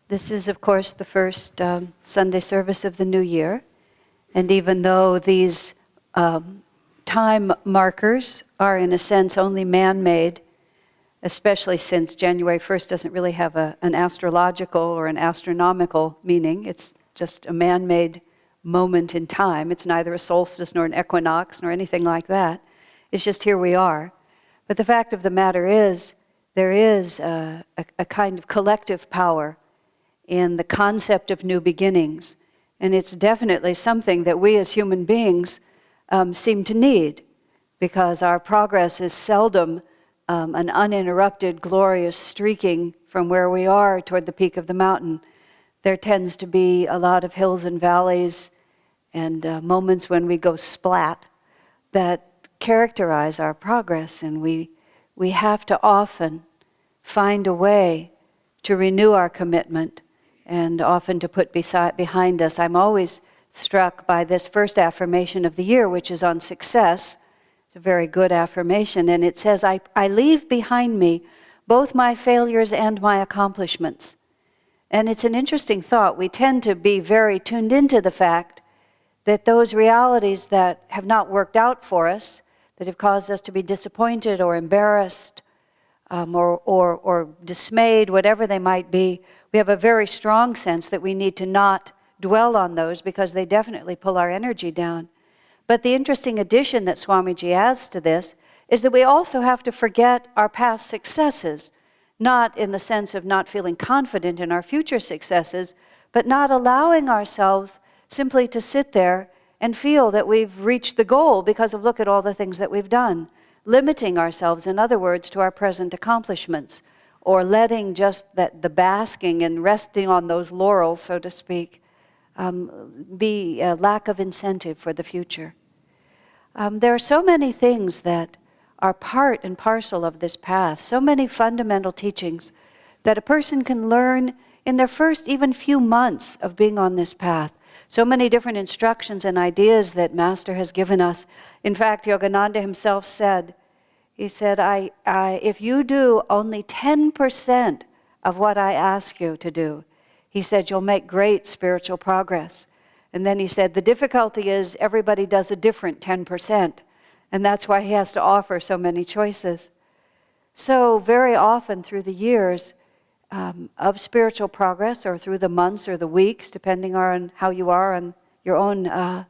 This is, of course, the first Sunday service of the new year. And even though these time markers are, in a sense, only man-made, especially since January 1st doesn't really have an astrological or an astronomical meaning. It's just a man-made moment in time. It's neither a solstice nor an equinox nor anything like that. It's just here we are. But the fact of the matter is, there is a kind of collective power in the concept of new beginnings. And it's definitely something that we as human beings seem to need, because our progress is seldom an uninterrupted, glorious streaking from where we are toward the peak of the mountain. There tends to be a lot of hills and valleys and moments when we go splat that characterize our progress, and we have to often find a way to renew our commitment and often to put behind us. I'm always struck by this first affirmation of the year, which is on success. It's a very good affirmation, and it says, I leave behind me both my failures and my accomplishments. And it's an interesting thought. We tend to be very tuned into the fact that those realities that have not worked out for us, that have caused us to be disappointed or embarrassed or dismayed, whatever they might be, we have a very strong sense that we need to not dwell on those because they definitely pull our energy down. But the interesting addition that Swamiji adds to this is that we also have to forget our past successes, not in the sense of not feeling confident in our future successes, but not allowing ourselves simply to sit there and feel that we've reached the goal because of look at all the things that we've done. Limiting ourselves, in other words, to our present accomplishments, or letting just the basking and resting on those laurels, so to speak, be a lack of incentive for the future. There are so many things that are part and parcel of this path, so many fundamental teachings that a person can learn in their first even few months of being on this path. So many different instructions and ideas that Master has given us. In fact, Yogananda himself said, he said, if you do only 10% of what I ask you to do, he said, you'll make great spiritual progress. And then he said, the difficulty is everybody does a different 10%. And that's why he has to offer so many choices. So very often through the years of spiritual progress, or through the months or the weeks, depending on how you are on your own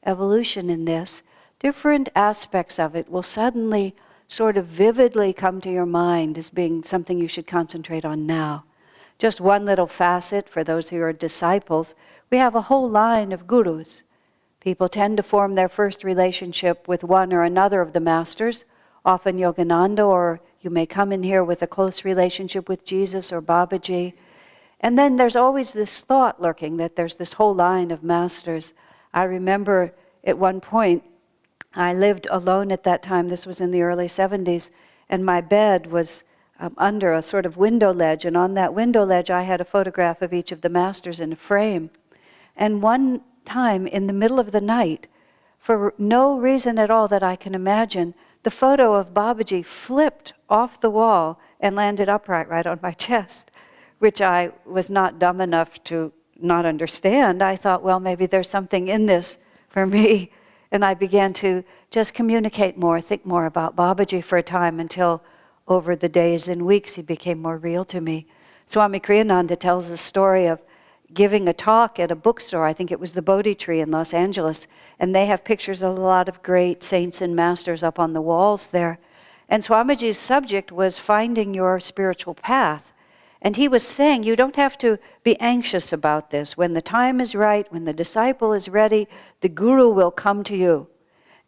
evolution in this, different aspects of it will suddenly sort of vividly come to your mind as being something you should concentrate on now. Just one little facet for those who are disciples, we have a whole line of gurus. People tend to form their first relationship with one or another of the masters, often Yogananda, or you may come in here with a close relationship with Jesus or Babaji. And then there's always this thought lurking that there's this whole line of masters. I remember at one point, I lived alone at that time, this was in the early 70s, and my bed was under a sort of window ledge, and on that window ledge I had a photograph of each of the masters in a frame. And one time in the middle of the night, for no reason at all that I can imagine, the photo of Babaji flipped off the wall and landed upright right on my chest, which I was not dumb enough to not understand. I thought, well, maybe there's something in this for me. And I began to just communicate more, think more about Babaji for a time, until over the days and weeks he became more real to me. Swami Kriyananda tells the story of giving a talk at a bookstore. I think it was the Bodhi Tree in Los Angeles. And they have pictures of a lot of great saints and masters up on the walls there. And Swamiji's subject was finding your spiritual path. And he was saying, you don't have to be anxious about this. When the time is right, when the disciple is ready, the guru will come to you.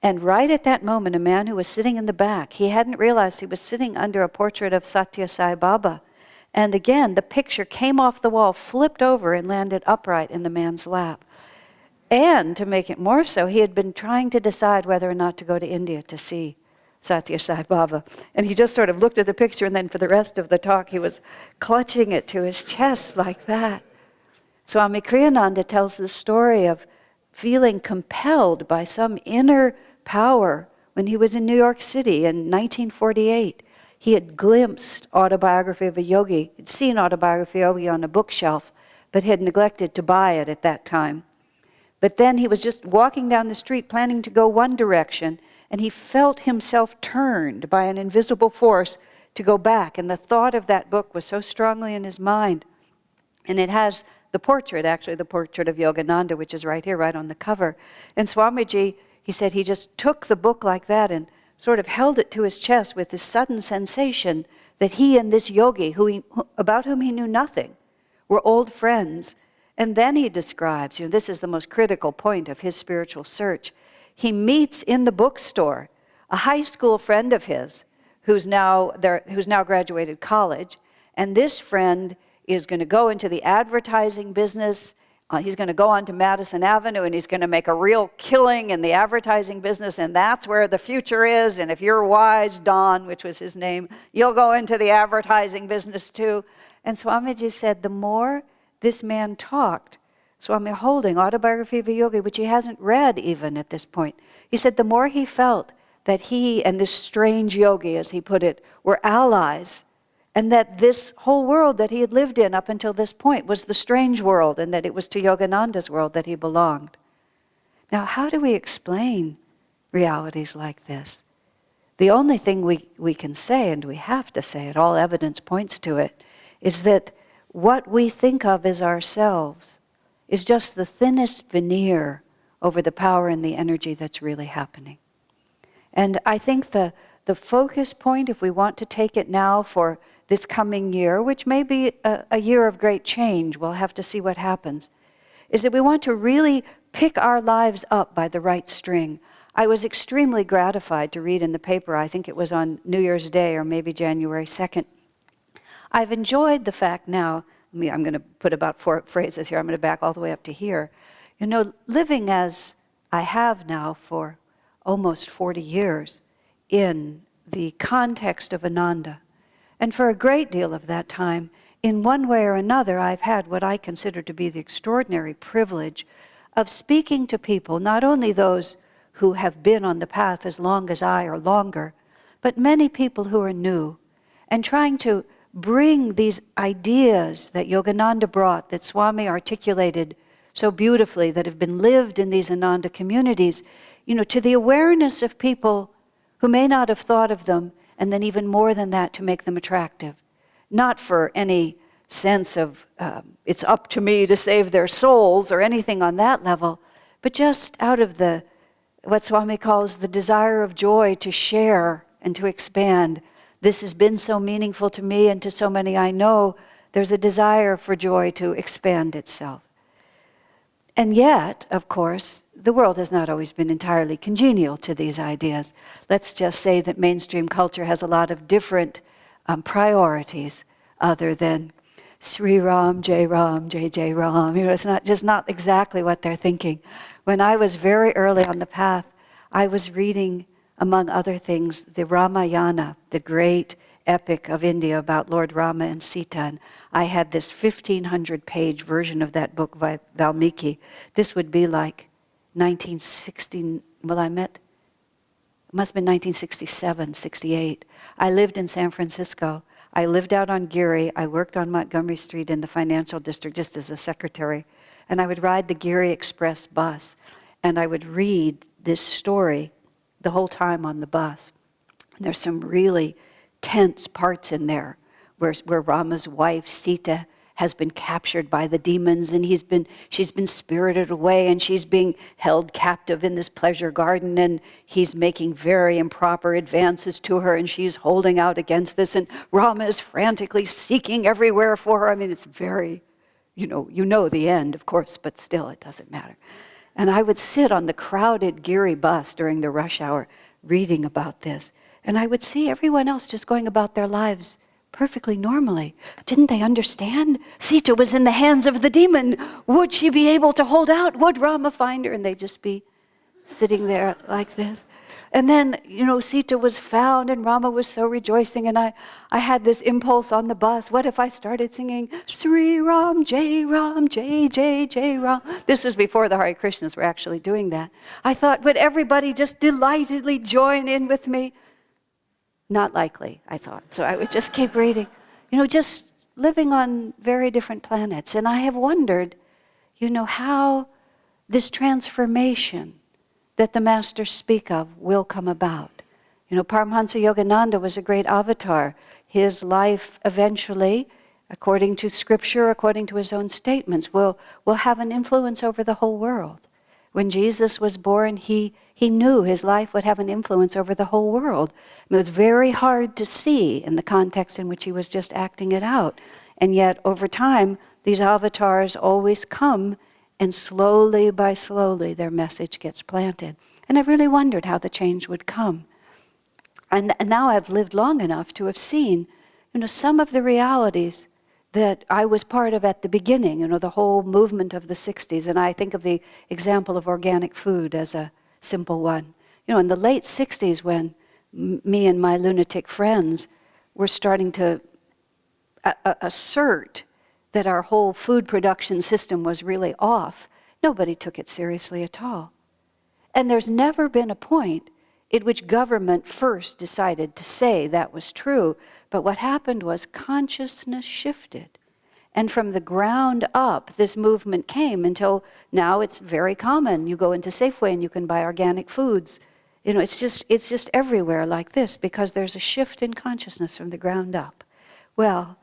And right at that moment, a man who was sitting in the back, he hadn't realized he was sitting under a portrait of Satya Sai Baba. And again, the picture came off the wall, flipped over, and landed upright in the man's lap. And to make it more so, he had been trying to decide whether or not to go to India to see Satya Sai Baba. And he just sort of looked at the picture, and then for the rest of the talk, he was clutching it to his chest like that. Swami Kriyananda tells the story of feeling compelled by some inner power when he was in New York City in 1948. He had glimpsed Autobiography of a Yogi. He'd seen Autobiography of a Yogi on a bookshelf, but had neglected to buy it at that time. But then he was just walking down the street planning to go one direction, and he felt himself turned by an invisible force to go back. And the thought of that book was so strongly in his mind. And it has the portrait, actually the portrait of Yogananda, which is right here, right on the cover. And Swamiji, he said he just took the book like that and sort of held it to his chest with this sudden sensation that he and this yogi, about whom he knew nothing, were old friends. And then he describes, this is the most critical point of his spiritual search. He meets in the bookstore a high school friend of his who's now graduated college. And this friend is going to go into the advertising business. He's going to go on to Madison Avenue and he's going to make a real killing in the advertising business, and that's where the future is. And if you're wise, Don, which was his name, you'll go into the advertising business too. And Swamiji said the more this man talked, Swami holding Autobiography of a Yogi, which he hasn't read even at this point, he said the more he felt that he and this strange yogi, as he put it, were allies, and that this whole world that he had lived in up until this point was the strange world, and that it was to Yogananda's world that he belonged. Now, how do we explain realities like this? The only thing we can say, and we have to say it, all evidence points to it, is that what we think of as ourselves is just the thinnest veneer over the power and the energy that's really happening. And I think the focus point, if we want to take it now for this coming year, which may be a year of great change, we'll have to see what happens, is that we want to really pick our lives up by the right string. I was extremely gratified to read in the paper, I think it was on New Year's Day or maybe January 2nd. I've enjoyed the fact now, I'm going to put about 4 phrases here, I'm going to back all the way up to here. Living as I have now for almost 40 years in the context of Ananda, and for a great deal of that time, in one way or another, I've had what I consider to be the extraordinary privilege of speaking to people, not only those who have been on the path as long as I or longer, but many people who are new, and trying to bring these ideas that Yogananda brought, that Swami articulated so beautifully, that have been lived in these Ananda communities, to the awareness of people who may not have thought of them, and then even more than that, to make them attractive. Not for any sense of it's up to me to save their souls or anything on that level, but just out of what Swami calls the desire of joy to share and to expand. This has been so meaningful to me and to so many I know. There's a desire for joy to expand itself. And yet, of course, the world has not always been entirely congenial to these ideas. Let's just say that mainstream culture has a lot of different priorities other than Sri Ram, Jai Ram, Jai Jai Ram. It's not exactly what they're thinking. When I was very early on the path, I was reading, among other things, the Ramayana, the great epic of India about Lord Rama and Sita. And I had this 1,500-page version of that book by Valmiki. This would be like 1960, it must have been 1967, 68. I lived in San Francisco. I lived out on Geary. I worked on Montgomery Street in the financial district just as a secretary. And I would ride the Geary Express bus. And I would read this story the whole time on the bus. And there's some really tense parts in there where Rama's wife, Sita, has been captured by the demons, and she's been spirited away, and she's being held captive in this pleasure garden, and he's making very improper advances to her, and she's holding out against this, and Rama is frantically seeking everywhere for her. It's very, you know the end, of course, but still it doesn't matter. And I would sit on the crowded Geary bus during the rush hour reading about this, and I would see everyone else just going about their lives perfectly normally. Didn't they understand? Sita was in the hands of the demon. Would she be able to hold out? Would Rama find her? And they'd just be sitting there like this. And then, Sita was found and Rama was so rejoicing, and I had this impulse on the bus. What if I started singing Sri Ram, Jai Jai Jai Ram? This was before the Hare Krishnas were actually doing that. I thought, would everybody just delightedly join in with me? Not likely, I thought. So I would just keep reading. Just living on very different planets. And I have wondered, how this transformation that the masters speak of will come about. Paramhansa Yogananda was a great avatar. His life eventually, according to scripture, according to his own statements, will have an influence over the whole world. When Jesus was born, he knew his life would have an influence over the whole world. It was very hard to see in the context in which he was just acting it out. And yet, over time, these avatars always come, and slowly by slowly, their message gets planted. And I've really wondered how the change would come. And now I've lived long enough to have seen, some of the realities that I was part of at the beginning, the whole movement of the 60s. And I think of the example of organic food as a simple one. In the late 60s, when me and my lunatic friends were starting to assert that our whole food production system was really off, nobody took it seriously at all. And there's never been a point in which government first decided to say that was true. But what happened was consciousness shifted. And from the ground up, this movement came until now it's very common. You go into Safeway and you can buy organic foods. It's just everywhere like this because there's a shift in consciousness from the ground up. Well,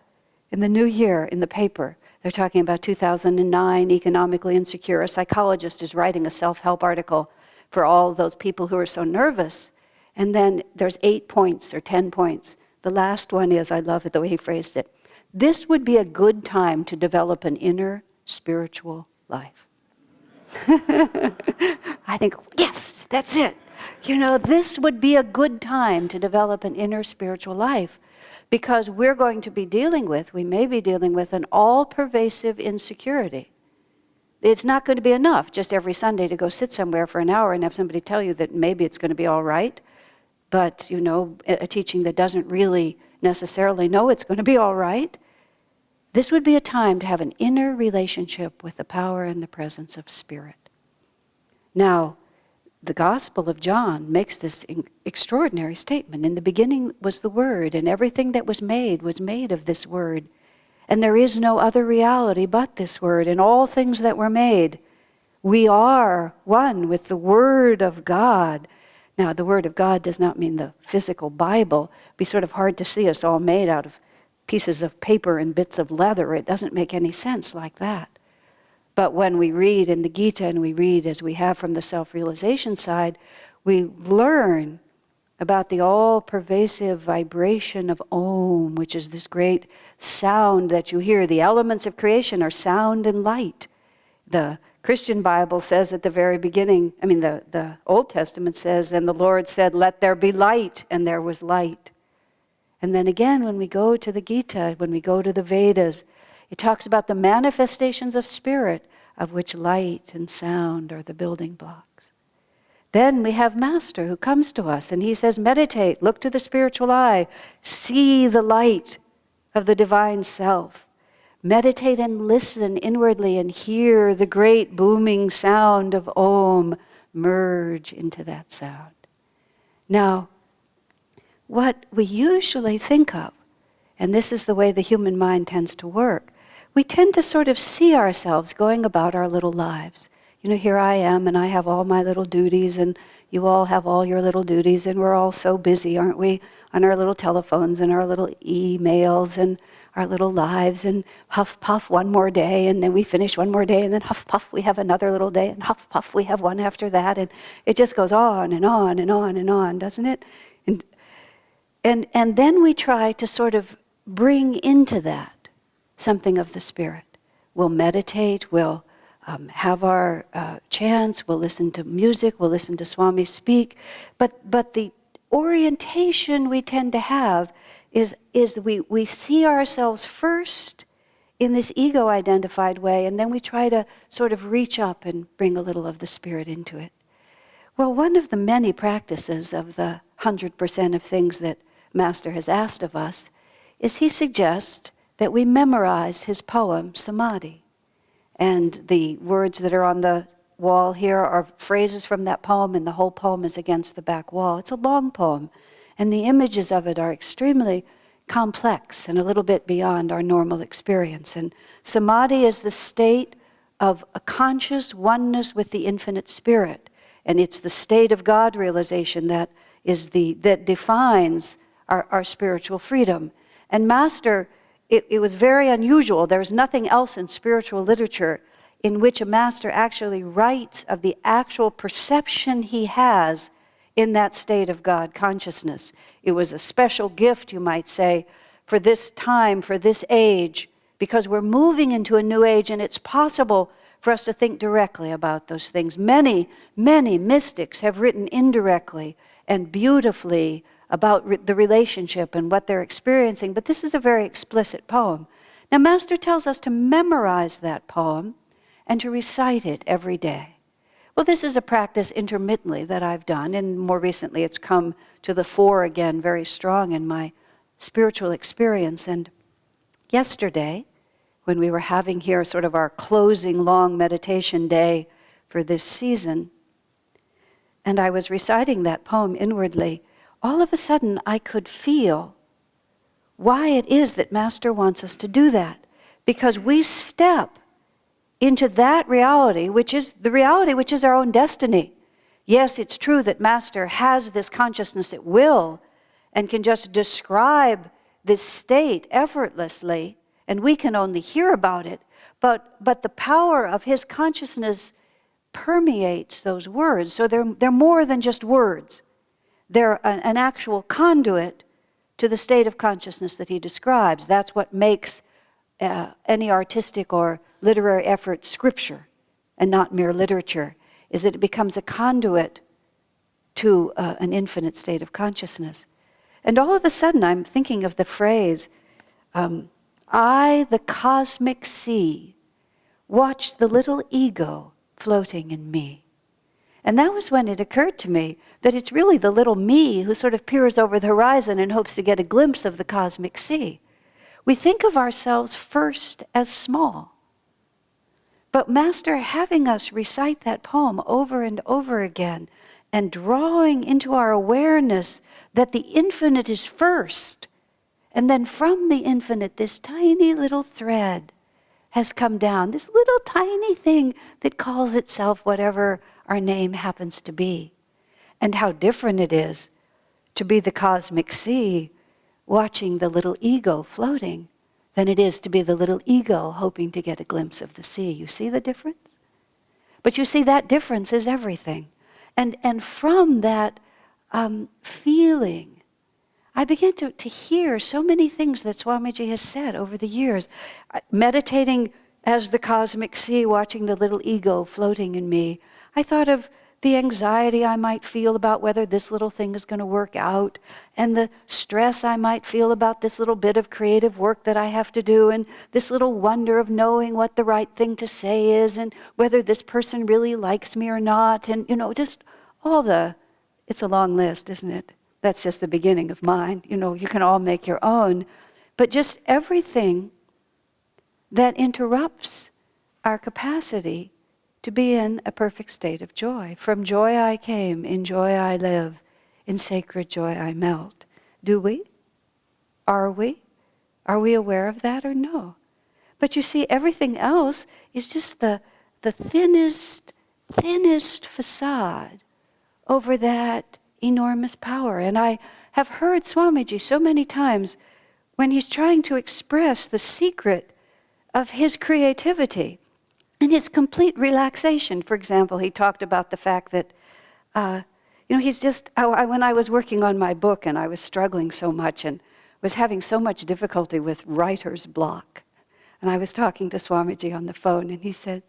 in the new year, in the paper, they're talking about 2009, economically insecure. A psychologist is writing a self-help article for all those people who are so nervous. And then there's 8 points or 10 points. The last one is, I love it the way he phrased it, this would be a good time to develop an inner spiritual life. I think, yes, that's it. This would be a good time to develop an inner spiritual life because we may be dealing with an all-pervasive insecurity. It's not going to be enough just every Sunday to go sit somewhere for an hour and have somebody tell you that maybe it's going to be all right. But, a teaching that doesn't really necessarily know it's going to be all right. This would be a time to have an inner relationship with the power and the presence of Spirit. Now, the Gospel of John makes this extraordinary statement. In the beginning was the Word, and everything that was made of this Word. And there is no other reality but this Word. And all things that were made, we are one with the Word of God. Now, the Word of God does not mean the physical Bible. It'd be sort of hard to see us all made out of pieces of paper and bits of leather. It doesn't make any sense like that. But when we read in the Gita, and we read as we have from the self-realization side, we learn about the all-pervasive vibration of Om, which is this great sound that you hear. The elements of creation are sound and light. The Christian Bible says at the very beginning, the Old Testament says, and the Lord said, let there be light, and there was light. And then again, when we go to the Gita, when we go to the Vedas, it talks about the manifestations of spirit, of which light and sound are the building blocks. Then we have Master who comes to us, and he says, meditate, look to the spiritual eye, see the light of the divine self. Meditate and listen inwardly and hear the great booming sound of Om merge into that sound. Now, what we usually think of, and this is the way the human mind tends to work, we tend to sort of see ourselves going about our little lives. Here I am, and I have all my little duties, and you all have all your little duties, and we're all so busy, aren't we, on our little telephones and our little emails and our little lives, and huff puff one more day, and then we finish one more day, and then huff puff we have another little day, and huff puff we have one after that, and it just goes on and on and on and on, doesn't it? And then we try to sort of bring into that something of the Spirit. We'll meditate, we'll have our chants, we'll listen to music, we'll listen to Swami speak, but the orientation we tend to have is we see ourselves first in this ego-identified way, and then we try to sort of reach up and bring a little of the Spirit into it. Well, one of the many practices of the 100% of things that Master has asked of us is he suggests that we memorize his poem, Samadhi. And the words that are on the wall here are phrases from that poem, and the whole poem is against the back wall. It's a long poem, and the images of it are extremely complex and a little bit beyond our normal experience. And samadhi is the state of a conscious oneness with the infinite spirit. And it's the state of God realization that defines our spiritual freedom. And Master, it was very unusual. There's nothing else in spiritual literature in which a master actually writes of the actual perception he has in that state of God consciousness. It was a special gift, you might say, for this time, for this age, because we're moving into a new age, and it's possible for us to think directly about those things. Many, many mystics have written indirectly and beautifully about the relationship and what they're experiencing, but this is a very explicit poem. Now, Master tells us to memorize that poem and to recite it every day. Well, this is a practice intermittently that I've done, and more recently it's come to the fore again very strong in my spiritual experience. And yesterday, when we were having here sort of our closing long meditation day for this season, and I was reciting that poem inwardly, all of a sudden I could feel why it is that Master wants us to do that. Because we step into that reality, which is the reality which is our own destiny. Yes, it's true that Master has this consciousness at will and can just describe this state effortlessly, and we can only hear about it, but the power of his consciousness permeates those words. So they're more than just words. They're an actual conduit to the state of consciousness that he describes. That's what makes any artistic or literary effort scripture and not mere literature, is that it becomes a conduit to an infinite state of consciousness. And all of a sudden I'm thinking of the phrase, I, the cosmic sea, watch the little ego floating in me. And that was when it occurred to me that it's really the little me who sort of peers over the horizon and hopes to get a glimpse of the cosmic sea. We think of ourselves first as small. But Master having us recite that poem over and over again and drawing into our awareness that the infinite is first, and then from the infinite this tiny little thread has come down, this little tiny thing that calls itself whatever our name happens to be. And how different it is to be the cosmic sea watching the little ego floating than it is to be the little ego hoping to get a glimpse of the sea. You see the difference? But you see, that difference is everything. And from that feeling, I began to hear so many things that Swamiji has said over the years. Meditating as the cosmic sea, watching the little ego floating in me, I thought of the anxiety I might feel about whether this little thing is going to work out, and the stress I might feel about this little bit of creative work that I have to do, and this little wonder of knowing what the right thing to say is, and whether this person really likes me or not, and just all it's a long list, isn't it? That's just the beginning of mine. You can all make your own, but just everything that interrupts our capacity to be in a perfect state of joy. From joy I came, in joy I live, in sacred joy I melt. Do we? Are we? Are we aware of that or no? But you see, everything else is just the thinnest facade over that enormous power. And I have heard Swamiji so many times when he's trying to express the secret of his creativity and his complete relaxation. For example, he talked about the fact that, he's just, when I was working on my book and I was struggling so much and was having so much difficulty with writer's block, and I was talking to Swamiji on the phone, and he said,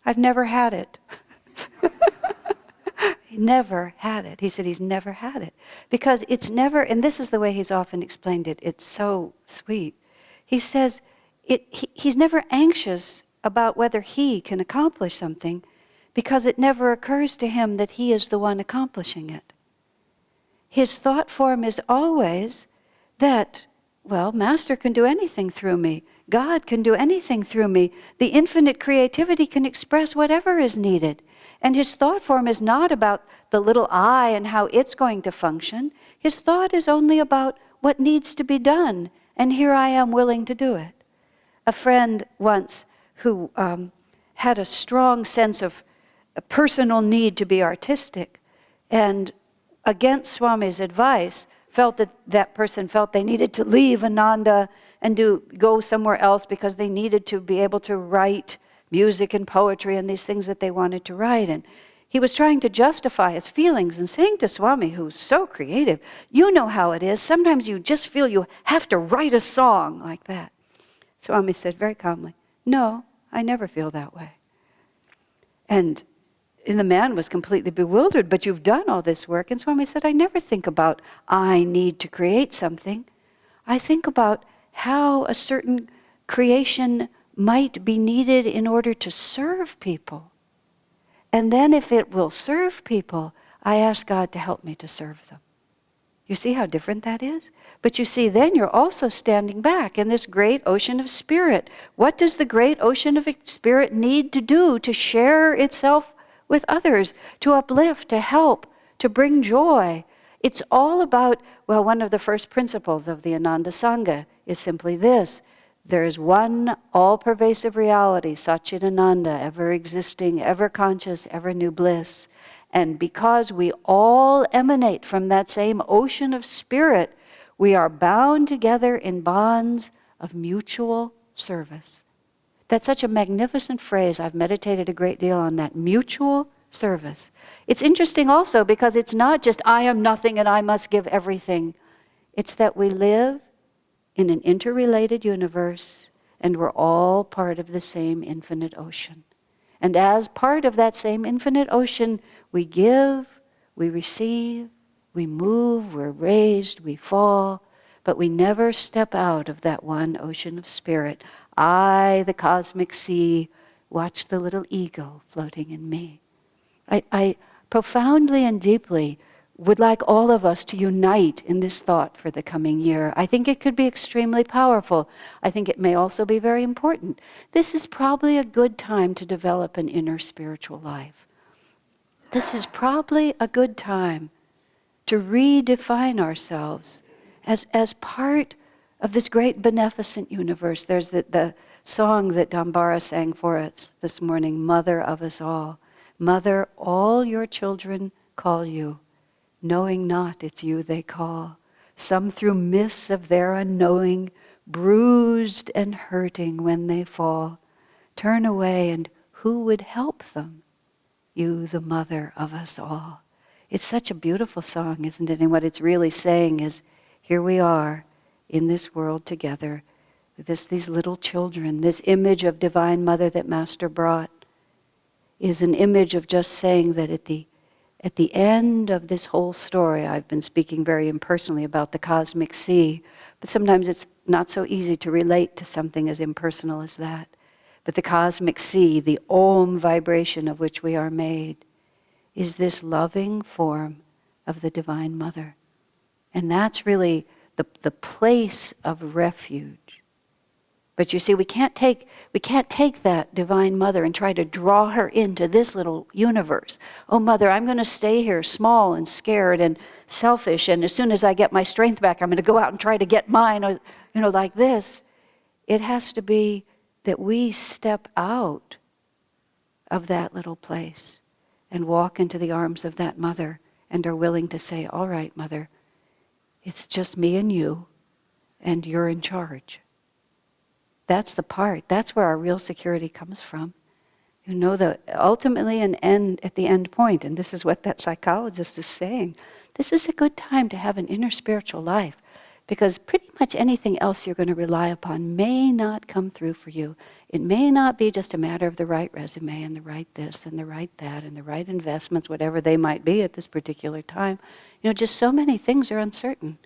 I've never had it. He never had it. He said he's never had it. Because it's never, and this is the way he's often explained it, it's so sweet. He says he's never anxious about whether he can accomplish something, because it never occurs to him that he is the one accomplishing it. His thought form is always that, well, Master can do anything through me. God can do anything through me. The infinite creativity can express whatever is needed. And his thought form is not about the little I and how it's going to function. His thought is only about what needs to be done, and here I am willing to do it. A friend once who had a strong sense of a personal need to be artistic, and against Swami's advice, felt that that person felt they needed to leave Ananda and go somewhere else because they needed to be able to write music and poetry and these things that they wanted to write. And he was trying to justify his feelings and saying to Swami, who's so creative, you know how it is. Sometimes you just feel you have to write a song like that. Swami said very calmly, no, I never feel that way. And the man was completely bewildered, but you've done all this work. And Swami said, I never think about I need to create something. I think about how a certain creation might be needed in order to serve people. And then if it will serve people, I ask God to help me to serve them. You see how different that is? But you see, then you're also standing back in this great ocean of spirit. What does the great ocean of spirit need to do to share itself with others, to uplift, to help, to bring joy? It's all about, well, one of the first principles of the Ananda Sangha is simply this. There is one all-pervasive reality, Satchidananda, ever-existing, ever-conscious, ever-new bliss. And because we all emanate from that same ocean of spirit, we are bound together in bonds of mutual service. That's such a magnificent phrase. I've meditated a great deal on that, mutual service. It's interesting also because it's not just I am nothing and I must give everything. It's that we live in an interrelated universe, and we're all part of the same infinite ocean. And as part of that same infinite ocean, we give, we receive, we move, we're raised, we fall, but we never step out of that one ocean of spirit. I, the cosmic sea, watch the little ego floating in me. I profoundly and deeply would like all of us to unite in this thought for the coming year. I think it could be extremely powerful. I think it may also be very important. This is probably a good time to develop an inner spiritual life. This is probably a good time to redefine ourselves as part of this great beneficent universe. There's the song that Dambara sang for us this morning, Mother of Us All. Mother, all your children call you, knowing not it's you they call. Some through mists of their unknowing, bruised and hurting when they fall, turn away, and who would help them? You, the mother of us all. It's such a beautiful song, isn't it? And what it's really saying is, here we are in this world together, with these little children. This image of Divine Mother that Master brought is an image of just saying that at the end of this whole story, I've been speaking very impersonally about the cosmic sea, but sometimes it's not so easy to relate to something as impersonal as that. But the cosmic sea, the Om vibration of which we are made, is this loving form of the Divine Mother. And that's really the place of refuge. But you see, we can't take that Divine Mother and try to draw her into this little universe. Oh, Mother, I'm going to stay here small and scared and selfish, and as soon as I get my strength back, I'm going to go out and try to get mine, or, like this. It has to be that we step out of that little place and walk into the arms of that Mother and are willing to say, all right, Mother, it's just me and you, and you're in charge. That's the part. That's where our real security comes from. You know that ultimately at the end point, and this is what that psychologist is saying, this is a good time to have an inner spiritual life, because pretty much anything else you're going to rely upon may not come through for you. It may not be just a matter of the right resume and the right this and the right that and the right investments, whatever they might be at this particular time. Just so many things are uncertain.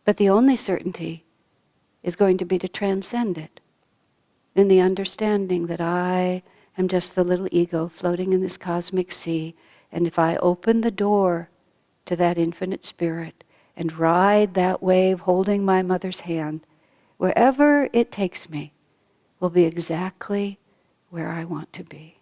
But the only certainty is going to be to transcend it in the understanding that I am just the little ego floating in this cosmic sea, and if I open the door to that infinite spirit and ride that wave holding my Mother's hand, wherever it takes me will be exactly where I want to be.